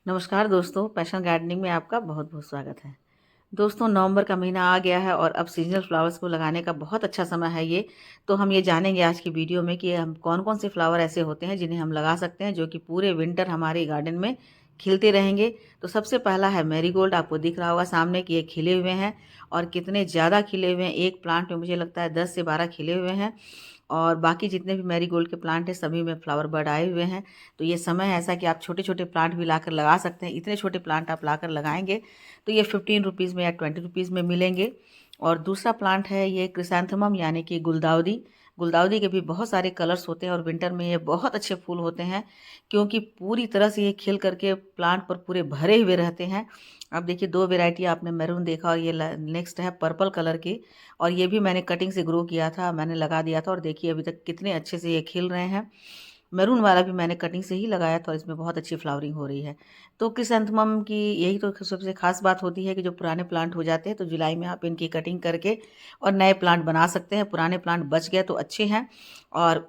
नमस्कार दोस्तों, passion gardening में आपका बहुत बहुत स्वागत है। दोस्तों, नवंबर का महीना आ गया है और अब सीजनल फ्लावर्स को लगाने का बहुत अच्छा समय है ये। तो हम ये जानेंगे आज की वीडियो में कि हम कौन-कौन से फ्लावर ऐसे होते हैं जिन्हें हम लगा सकते हैं जो कि पूरे विंटर हमारे गार्डन में खिलते रहेंगे। तो सबसे पहला है मैरीगोल्ड। आपको दिख रहा होगा सामने कि ये खिले हुए हैं और कितने ज़्यादा खिले हुए हैं। एक प्लांट में मुझे लगता है 10 से 12 खिले हुए हैं और बाकी जितने भी मैरीगोल्ड के प्लांट हैं सभी में फ्लावर बर्ड आए हुए हैं। तो ये समय है ऐसा कि आप छोटे-छोटे प्लांट भी लाकर लगा सकते हैं। इतने छोटे प्लांट आप लाकर लगाएँगे तो ये 15 रुपीज़ में या 20 रुपीज़ में मिलेंगे। और दूसरा प्लांट है ये क्रिसैंथेमम यानी कि गुलदाउदी। गुलदाउदी के भी बहुत सारे कलर्स होते हैं और विंटर में ये बहुत अच्छे फूल होते हैं क्योंकि पूरी तरह से ये खिल करके प्लांट पर पूरे भरे हुए रहते हैं। अब देखिए 2 वैरायटी आपने मैरून देखा और ये नेक्स्ट है पर्पल कलर की। और ये भी मैंने कटिंग से ग्रो किया था, मैंने लगा दिया था और देखिए अभी तक कितने अच्छे से ये खिल रहे हैं। मैरून वाला भी मैंने कटिंग से ही लगाया था और इसमें बहुत अच्छी फ्लावरिंग हो रही है। तो क्रिसैंथेमम की यही तो सबसे ख़ास बात होती है कि जो पुराने प्लांट हो जाते हैं तो जुलाई में आप इनकी कटिंग करके और नए प्लांट बना सकते हैं। पुराने प्लांट बच गए तो अच्छे हैं और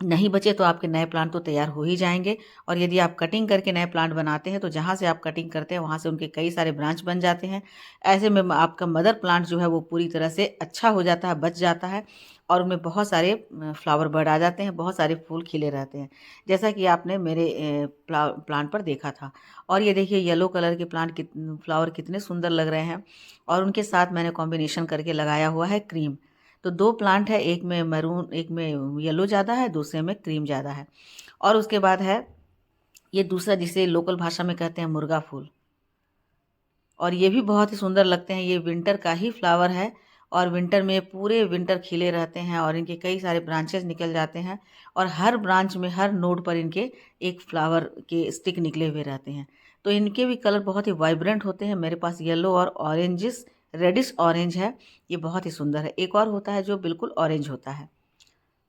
नहीं बचे तो आपके नए प्लांट तो तैयार हो ही जाएँगे। और यदि आप कटिंग करके नए प्लांट बनाते हैं तो जहाँ से आप कटिंग करते हैं वहाँ से उनके कई सारे ब्रांच बन जाते हैं। ऐसे में आपका मदर प्लांट जो है वो पूरी तरह से अच्छा हो जाता है, बच जाता है और उनमें बहुत सारे फ्लावर बर्ड आ जाते हैं, बहुत सारे फूल खिले रहते हैं। जैसा कि आपने मेरे प्लांट पर देखा था। और ये देखिए येलो कलर के फ्लावर कितने सुंदर लग रहे हैं और उनके साथ मैंने कॉम्बिनेशन करके लगाया हुआ है क्रीम। तो 2 प्लांट है, एक में मैरून, एक में येलो ज़्यादा है, दूसरे में क्रीम ज़्यादा है। और उसके बाद है ये दूसरा जिसे लोकल भाषा में कहते हैं मुर्गा फूल। और ये भी बहुत ही सुंदर लगते हैं। ये विंटर का ही फ्लावर है और विंटर में पूरे विंटर खिले रहते हैं और इनके कई सारे ब्रांचेस निकल जाते हैं और हर ब्रांच में, हर नोड पर इनके एक फ्लावर के स्टिक निकले हुए रहते हैं। तो इनके भी कलर बहुत ही वाइब्रेंट होते हैं। मेरे पास येलो और ऑरेंजिस, रेडिश ऑरेंज है। ये बहुत ही सुंदर है। एक और होता है जो बिल्कुल ऑरेंज होता है।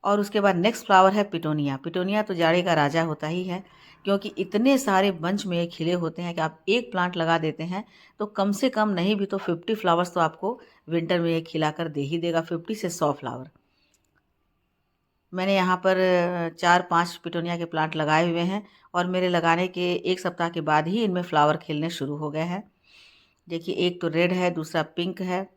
और उसके बाद नेक्स्ट फ्लावर है पिटोनिया। पिटोनिया तो जाड़े का राजा होता ही है क्योंकि इतने सारे बंच में ये खिले होते हैं कि आप एक प्लांट लगा देते हैं तो कम से कम नहीं भी तो 50 फ्लावर्स तो आपको विंटर में ये खिलाकर दे ही देगा, 50 से 100 फ्लावर। मैंने यहाँ पर 4-5 पिटोनिया के प्लांट लगाए हुए हैं और मेरे लगाने के 1 सप्ताह के बाद ही इनमें फ्लावर खिलने शुरू हो गए हैं। देखिए एक तो रेड है, दूसरा पिंक है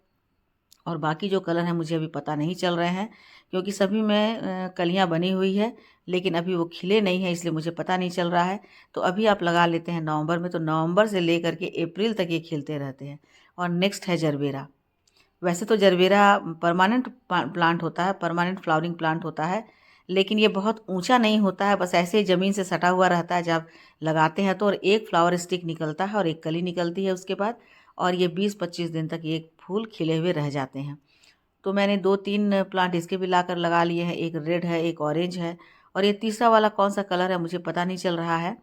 और बाकी जो कलर हैं मुझे अभी पता नहीं चल रहे हैं क्योंकि सभी में कलियां बनी हुई है लेकिन अभी वो खिले नहीं हैं, इसलिए मुझे पता नहीं चल रहा है। तो अभी आप लगा लेते हैं नवंबर में, तो नवंबर से लेकर के अप्रैल तक ये खिलते रहते हैं। और नेक्स्ट है जरबेरा। वैसे तो जरबेरा परमानेंट प्लांट होता है, परमानेंट फ्लावरिंग प्लांट होता है, लेकिन ये बहुत ऊंचा नहीं होता है, बस ऐसे ही ज़मीन से सटा हुआ रहता है। जब लगाते हैं तो और एक फ्लावर स्टिक निकलता है और एक कली निकलती है उसके बाद। और ये 20-25 दिन तक ये फूल खिले हुए रह जाते हैं। तो मैंने 2-3 प्लांट इसके भी लाकर लगा लिए हैं, एक रेड है, एक ऑरेंज है और ये तीसरा वाला कौन-सा कलर है मुझे पता नहीं चल रहा है।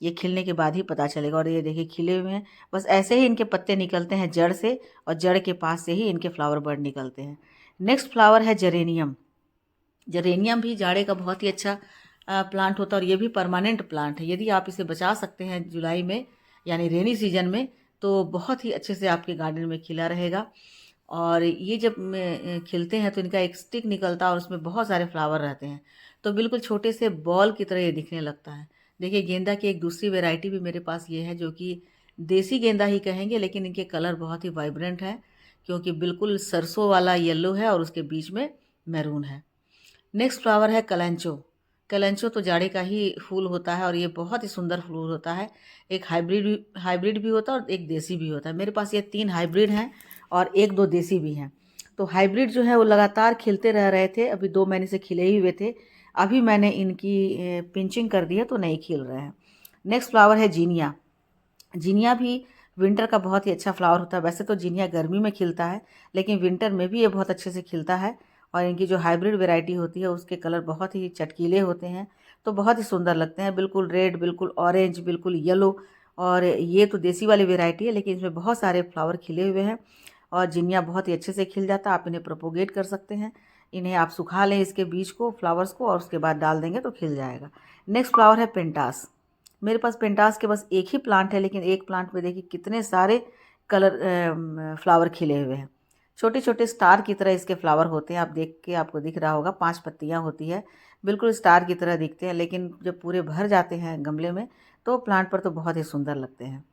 ये खिलने के बाद ही पता चलेगा। और ये देखिए खिले हुए हैं, बस ऐसे ही इनके पत्ते निकलते हैं जड़ से और जड़ के पास से ही इनके फ्लावर बर्ड निकलते हैं। नेक्स्ट फ्लावर है जेरेनियम। जेरेनियम भी जाड़े का बहुत ही अच्छा प्लांट होता है और ये भी परमानेंट प्लांट है। यदि आप इसे बचा सकते हैं जुलाई में यानी रेनी सीजन में तो बहुत ही अच्छे से आपके गार्डन में खिला रहेगा। और ये जब खिलते हैं तो इनका एक स्टिक निकलता है और उसमें बहुत सारे फ्लावर रहते हैं तो बिल्कुल छोटे से बॉल की तरह ये दिखने लगता है। देखिए गेंदा की एक दूसरी वैरायटी भी मेरे पास ये है जो कि देसी गेंदा ही कहेंगे, लेकिन इनके कलर बहुत ही वाइब्रेंट है क्योंकि बिल्कुल सरसों वाला येलो है और उसके बीच में मैरून है। नेक्स्ट फ्लावर है कलेंचो। कलेंचो तो जाड़े का ही फूल होता है और ये बहुत ही सुंदर फूल होता है। एक हाइब्रिड भी होता है और एक देसी भी होता है। मेरे पास ये 3 हाइब्रिड हैं और 1-2 देसी भी हैं। तो हाइब्रिड जो है वो लगातार खिलते रह रहे थे, अभी 2 महीने से खिले ही हुए थे। अभी मैंने इनकी पिंचिंग कर दी है तो नहीं खिल रहे हैं। नेक्स्ट फ्लावर है जीनिया। जीनिया भी विंटर का बहुत ही अच्छा फ्लावर होता है। वैसे तो जीनिया गर्मी में खिलता है लेकिन विंटर में भी ये बहुत अच्छे से खिलता है। और इनकी जो हाइब्रिड वैरायटी होती है उसके कलर बहुत ही चटकीले होते हैं तो बहुत ही सुंदर लगते हैं, बिल्कुल रेड, बिल्कुल ऑरेंज, बिल्कुल येलो। और ये तो देसी वाली वैरायटी है लेकिन इसमें बहुत सारे फ्लावर खिले हुए हैं और जिनिया बहुत ही अच्छे से खिल जाता है। आप इन्हें प्रोपोगेट कर सकते हैं। इन्हें आप सुखा लें इसके बीज को, फ्लावर्स को, और उसके बाद डाल देंगे तो खिल जाएगा। नेक्स्ट फ्लावर है पेंटास। मेरे पास पेंटास के बस एक ही प्लांट है लेकिन एक प्लांट में देखिए कितने सारे कलर फ्लावर खिले हुए हैं। छोटे छोटे स्टार की तरह इसके फ्लावर होते हैं। आप देख के आपको दिख रहा होगा, 5 पत्तियां होती है बिल्कुल स्टार की तरह दिखते हैं, लेकिन जब पूरे भर जाते हैं गमले में तो प्लांट पर तो बहुत ही सुंदर लगते हैं।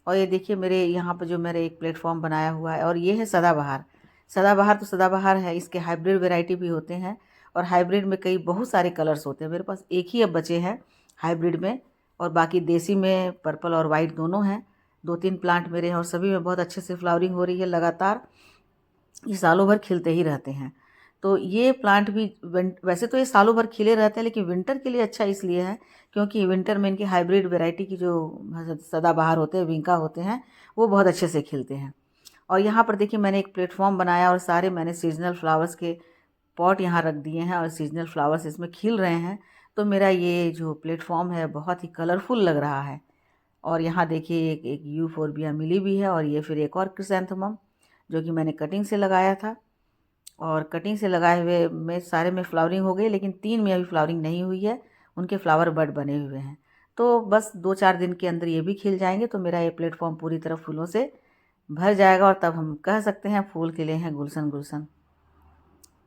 और ये देखिए मेरे यहाँ पर जो मैंने एक प्लेटफॉर्म बनाया हुआ है, और ये है सदाबहार। सदाबहार तो सदाबहार है, इसके हाइब्रिड वैरायटी भी होते हैं, और हाइब्रिड में कई बहुत सारे कलर्स होते हैं। मेरे पास एक ही अब बचे हैं हाइब्रिड में, और बाकी देसी में पर्पल और वाइट दोनों हैं। 2-3 प्लांट मेरे हैं और सभी में बहुत अच्छे से फ्लावरिंग हो रही है लगातार। ये सालों भर खिलते ही रहते हैं। तो ये प्लांट भी वैसे तो ये सालों भर खिले रहते हैं, लेकिन विंटर के लिए अच्छा इसलिए है क्योंकि विंटर में इनकी हाइब्रिड वैरायटी की जो सदाबहार होते हैं, विंका होते हैं, वो बहुत अच्छे से खिलते हैं। और यहाँ पर देखिए मैंने एक प्लेटफॉर्म बनाया और सारे मैंने सीजनल फ्लावर्स के पॉट यहाँ रख दिए हैं और सीजनल फ्लावर्स इसमें खिल रहे हैं। तो मेरा ये जो प्लेटफॉर्म है बहुत ही कलरफुल लग रहा है। और यहाँ देखिए एक यूफोरबिया मिली भी है, और ये फिर एक और क्रिसैंथेमम जो कि मैंने कटिंग से लगाया था। और कटिंग से लगाए हुए में सारे में फ्लावरिंग हो गई, लेकिन 3 में अभी फ्लावरिंग नहीं हुई है, उनके फ्लावर बड बने हुए हैं। तो बस 2-4 दिन के अंदर ये भी खिल जाएंगे तो मेरा ये प्लेटफॉर्म पूरी तरह फूलों से भर जाएगा, और तब हम कह सकते हैं फूल खिले हैं गुलशन गुलशन।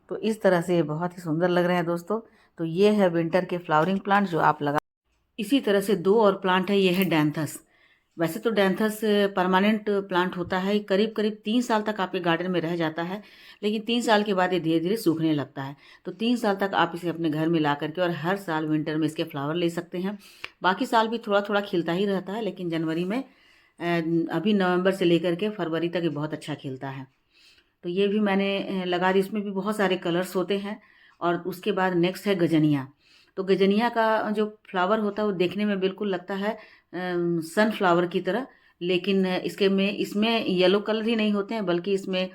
तो इस तरह से ये बहुत ही सुंदर लग रहे हैं दोस्तों। तो ये है विंटर के फ्लावरिंग प्लांट जो आप लगा। इसी तरह से 2 और प्लांट है, ये है डैंथस। वैसे तो डैंथस परमानेंट प्लांट होता है, करीब करीब 3 साल तक आपके गार्डन में रह जाता है, लेकिन 3 साल के बाद ये धीरे धीरे सूखने लगता है। तो 3 साल तक आप इसे अपने घर में ला करके और हर साल विंटर में इसके फ्लावर ले सकते हैं। बाकी साल भी थोड़ा थोड़ा खिलता ही रहता है, लेकिन जनवरी में अभी नवंबर से लेकर के फरवरी तक ये बहुत अच्छा खिलता है। तो ये भी मैंने लगा दी, इसमें भी बहुत सारे कलर्स होते हैं। और उसके बाद नेक्स्ट है गजनिया। तो गजनिया का जो फ्लावर होता है वो देखने में बिल्कुल लगता है सनफ्लावर की तरह, लेकिन इसमें येलो कलर ही नहीं होते हैं, बल्कि इसमें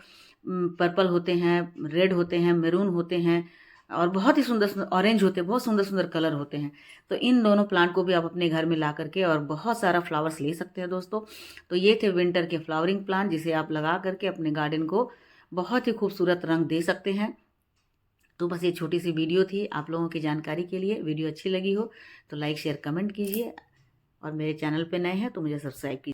पर्पल होते हैं, रेड होते हैं, मैरून होते हैं, और बहुत ही सुंदर सुंदर ऑरेंज होते हैं, बहुत सुंदर सुंदर कलर होते हैं। तो इन दोनों प्लांट को भी आप अपने घर में ला करके और बहुत सारा फ्लावर्स ले सकते हैं दोस्तों। तो ये थे विंटर के फ्लावरिंग प्लांट, जिसे आप लगा करके अपने गार्डन को बहुत ही खूबसूरत रंग दे सकते हैं। तो बस ये छोटी सी वीडियो थी आप लोगों की जानकारी के लिए। वीडियो अच्छी लगी हो तो लाइक शेयर कमेंट कीजिए, और मेरे चैनल पे नए हैं तो मुझे सब्सक्राइब कीजिए।